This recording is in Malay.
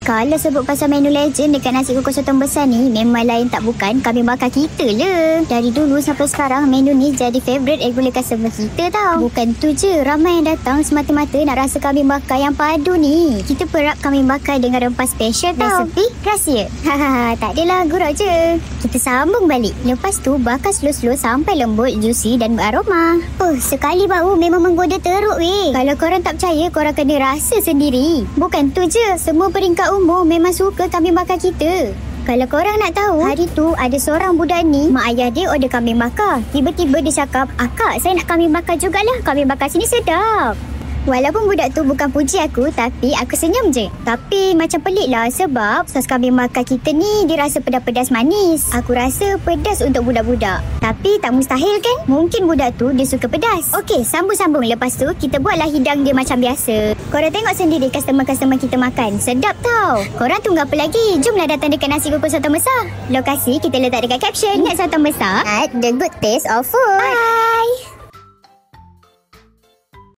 Kalau sebut pasal menu legend dekat nasi kukus sotong besar ni, memang lain tak bukan kambing bakar kita le. Dari dulu sampai sekarang, menu ni jadi favourite regular customer kita tau. Bukan tu je, ramai yang datang semata-mata nak rasa kambing bakar yang padu ni. Kita perap kambing bakar dengan rempah special tau. Resepi rahsia. Hahaha, tak adalah, gurau je. Kita sambung balik. Lepas tu, bakar slow-slow sampai lembut, juicy dan beraroma. Sekali bau memang menggoda teruk weh. Kalau korang tak percaya, korang kena rasa sendiri. Bukan tu je, semua peringkat umur memang suka kambing bakar kita. Kalau korang nak tahu, hari tu ada seorang budak ni, mak ayah dia order kambing bakar. Tiba-tiba dia cakap, "Akak, saya nak kambing bakar jugalah. Kambing bakar sini sedap." Walaupun budak tu bukan puji aku, tapi aku senyum je. Tapi macam pelik lah sebab sos kambing bakar kita ni dia rasa pedas-pedas manis. Aku rasa pedas untuk budak-budak. Tapi tak mustahil kan? Mungkin budak tu dia suka pedas. Okey, sambung-sambung. Lepas tu kita buatlah hidang dia macam biasa. Korang tengok sendiri customer-customer kita makan. Sedap tau. Korang tunggu apa lagi? Jomlah datang dekat nasi kukus sotong besar. Lokasi kita letak dekat caption. Ingat sotong besar? At the good taste of food. Bye.